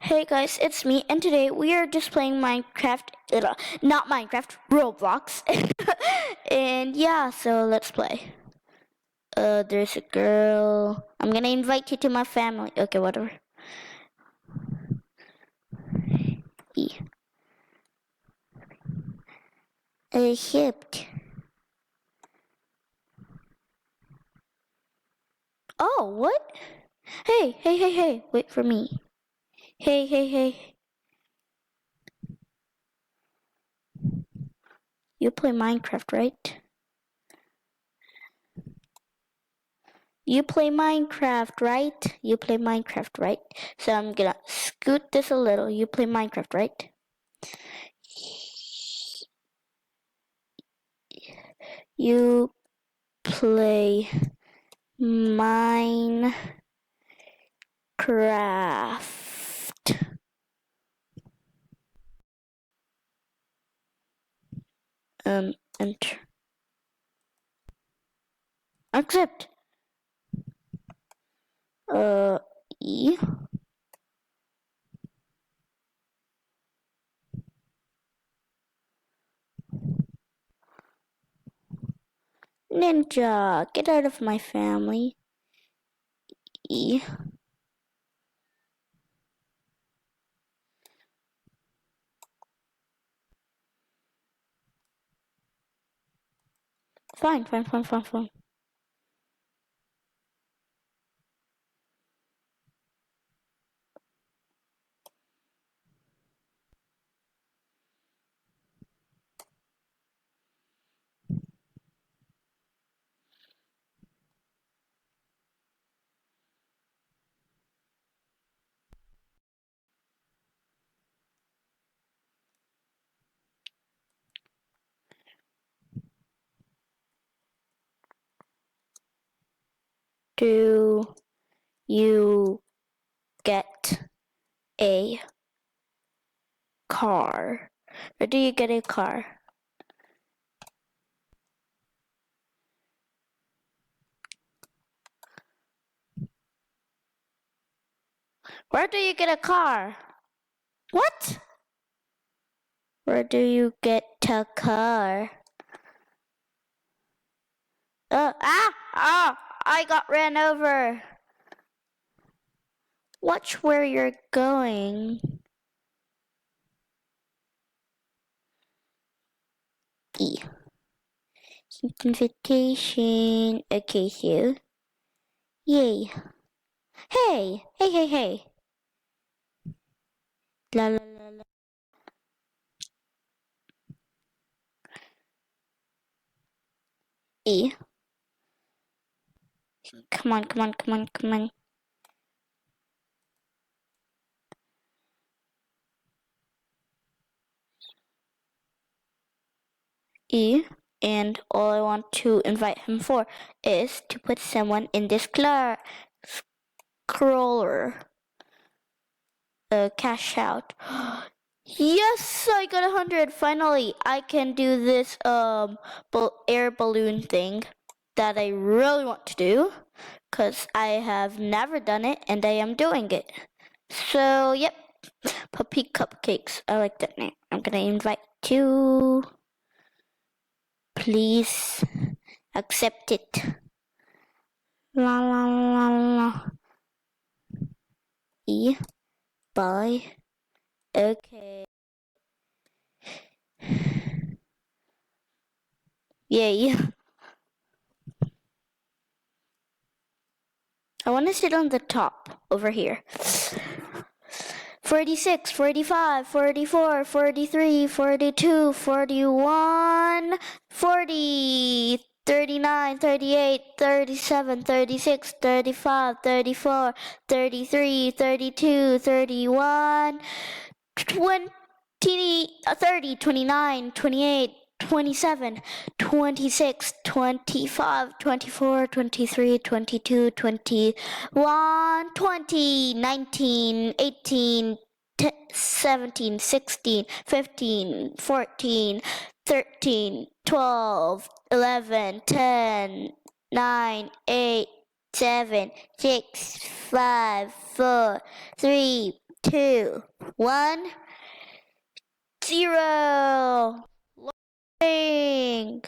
Hey guys, it's me, and today we are just playing Minecraft, not Minecraft, Roblox. And yeah, so let's play. There's a girl. I'm gonna invite you to my family. Okay, whatever. E. Shipped. Oh, what? Hey, wait for me. Hey. You play Minecraft, right? You play Minecraft, right? You play Minecraft, right? So I'm gonna scoot this a little. You play Minecraft, right? You play Minecraft. Enter. Accept. E. Ninja, get out of my family. E. Fine. Do you get a car? Or do you get a car? Where do you get a car? What? Where do you get a car? I got ran over. Watch where you're going. E. Invitation. Okay, so. Yay. Hey. La. E. Come on. E. And all I want to invite him for is to put someone in this scroller. Cash out. Yes, I got 100. Finally, I can do this air balloon thing that I really want to do, because I have never done it and I am doing it. So, yep, Puppy Cupcakes. I like that name. I'm gonna invite you. Please accept it. La. E. Bye. Okay. Yay. I want to sit on the top over here. 46, 45, 44, 43, 42, 41, 40, 39, 38, 37, 36, 35, 34, 33, 32, 31, 20, 30, 29, 28, 27, 26, 25, 24, 23, 22, 21, 20, 19, 18, 17, 16, 15, 14, 13, 12, 11, 10, 9, 8, 7, 6, 5, 4, 3, 2, 1, 0. Loading.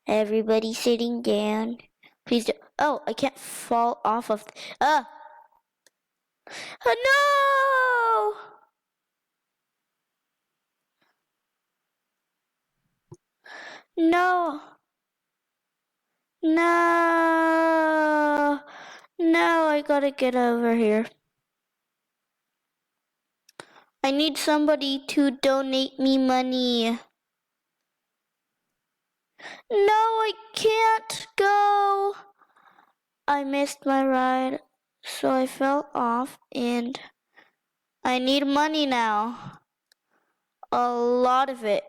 Everybody sitting down. Please do. Oh, I can't fall off of. Oh, no! No. No. No, I gotta get over here. I need somebody to donate me money. No, I can't go. I missed my ride, so I fell off and I need money now. A lot of it.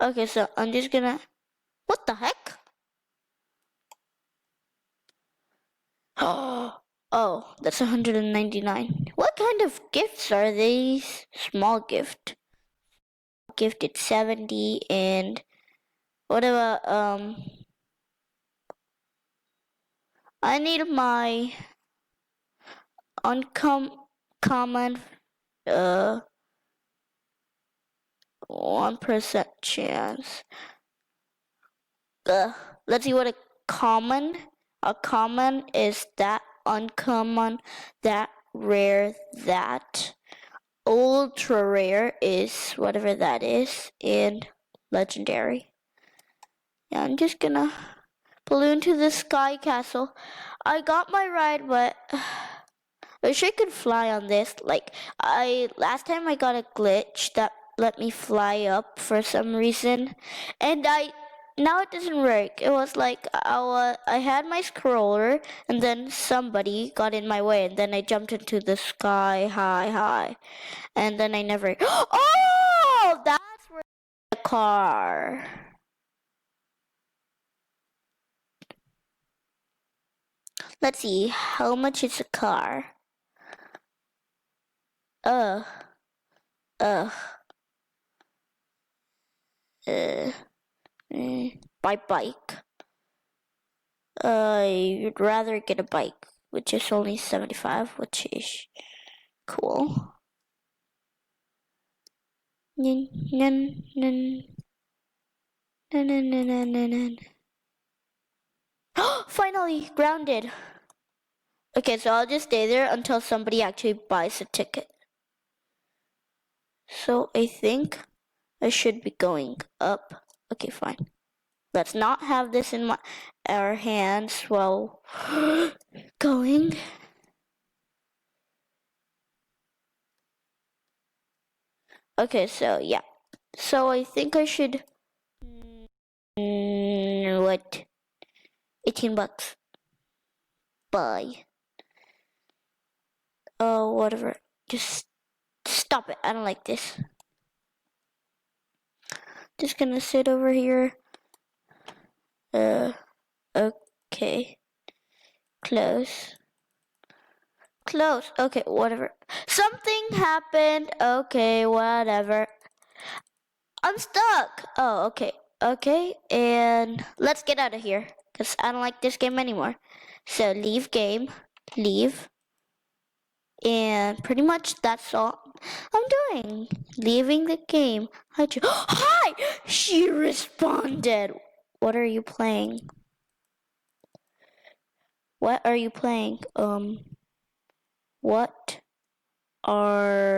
Okay, so I'm just gonna. What the heck? Oh, that's 199. What kind of gifts are these? Small gift. Gifted 70 and what about I need my uncommon 1% chance. Let's see what a common is. That uncommon, that rare, that ultra rare is whatever that is, and legendary. Yeah, I'm just gonna balloon to the sky castle. I got my ride, but I wish I could fly on this. Like last time I got a glitch that let me fly up for some reason, and now it doesn't work. It was like I had my scroller, and then somebody got in my way, and then I jumped into the sky high, and then I never. Oh, that's where the car. Let's see, how much is a car? Uh. By bike. I'd rather get a bike, which is only 75, which is cool. Finally, grounded. Okay, so I'll just stay there until somebody actually buys a ticket. So I think I should be going up. Okay, fine. Let's not have this in our hands while going. Okay, so yeah. So I think I should. What? 18 bucks. Buy. Oh, whatever. Just stop it. I don't like this. Just gonna sit over here. Okay. Close. Close. Okay, whatever. Something happened. Okay, whatever. I'm stuck. Oh, okay. Okay, and let's get out of here. Because I don't like this game anymore. So leave game. Leave. And pretty much that's all I'm doing. Leaving the game. Hi! She responded. What are you playing? What are you playing? What are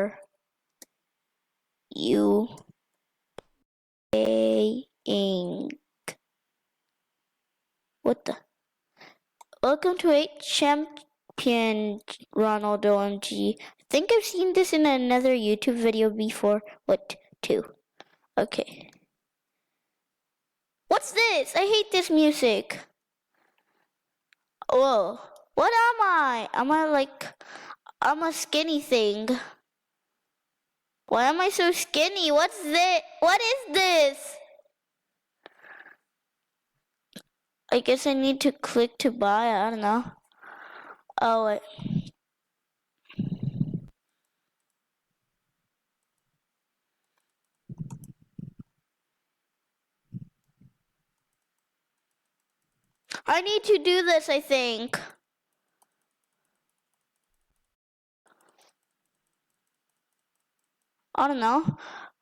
you playing? What the? Welcome to 8 Champion Ronaldo MG. I think I've seen this in another YouTube video before. What? 2. Okay. What's this? I hate this music. Whoa. What am I? I'm a skinny thing. Why am I so skinny? What's this? What is this? I guess I need to click to buy. I don't know. Oh, wait. I need to do this, I think. I don't know.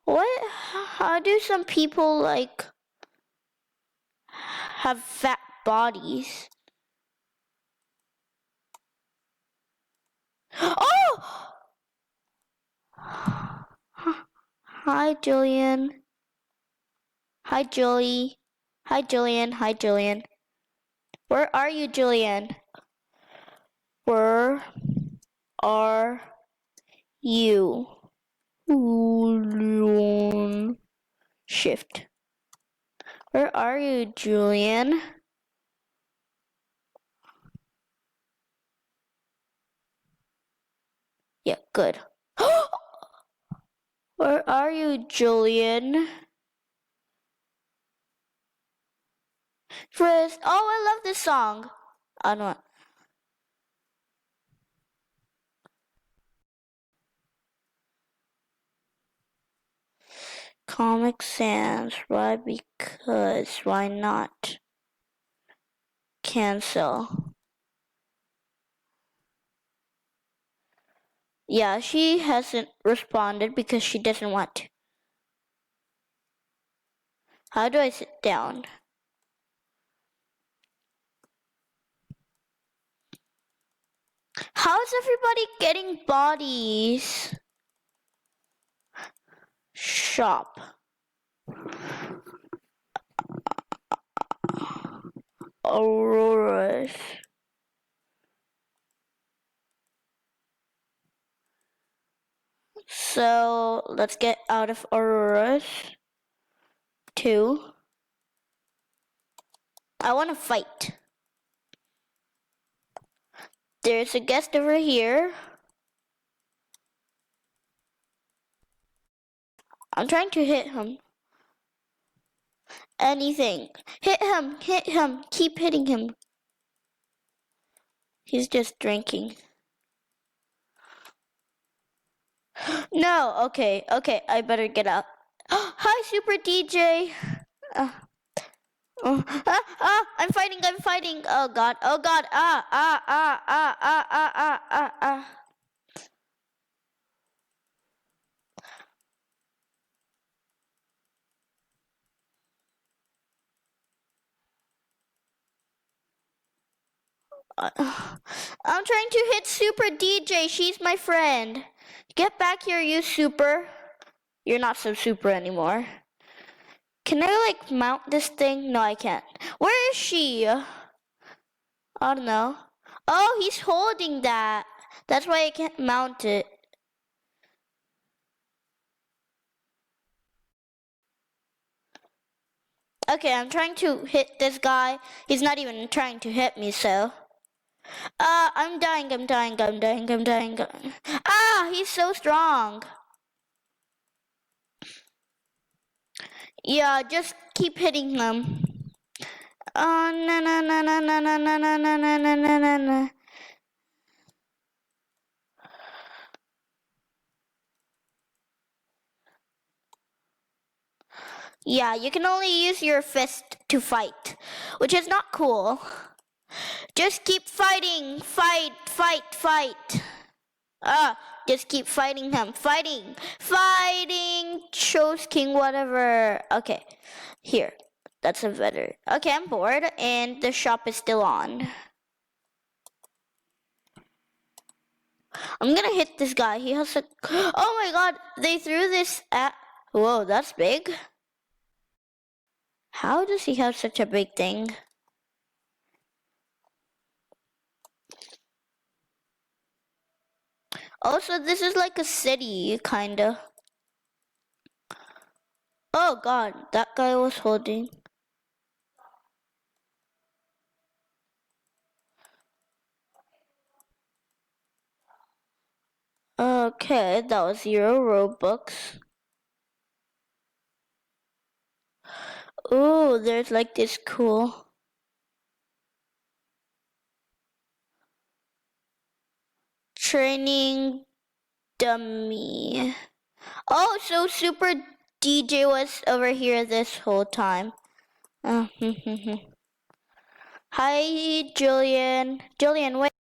How do some people like have fat bodies? Oh! Hi, Julian. Hi, Julie. Hi, Julian. Hi, Julian. Where are you, Julian? Where are you? Julian. Shift. Where are you, Julian? Yeah, good. Where are you, Julian? Chris. Oh, I love this song. I don't. Comic Sans. Why? Because. Why not? Cancel. Yeah, she hasn't responded because she doesn't want to. How do I sit down? How is everybody getting bodies? Shop. Auroras. So let's get out of Auroras. 2. I want to fight. There's a guest over here. I'm trying to hit him. Anything. Hit him, keep hitting him. He's just drinking. No, okay, I better get out. Hi, Super DJ. I'm fighting. Oh God, ah. I'm trying to hit Super DJ. She's my friend. Get back here, you Super. You're not so super anymore. Can I like mount this thing? No, I can't. Where is she? I don't know. Oh, he's holding that. That's why I can't mount it. Okay, I'm trying to hit this guy. He's not even trying to hit me, so. I'm dying. Ah, he's so strong. Yeah, just keep hitting him. No. Yeah, you can only use your fist to fight, which is not cool. Just keep fighting. Fight. Just keep fighting him. Fighting. Chose King, whatever. Okay, here. That's a better. Okay, I'm bored, and the shop is still on. I'm gonna hit this guy. He has a. Oh my God! They threw this at. Whoa, that's big. How does he have such a big thing? Also, this is like a city, kinda. Oh God, that guy was holding. Okay, that was 0 Robux. Ooh, there's like this cool. Training dummy. Oh, so Super DJ was over here this whole time. Hi, Julian. Julian, wait.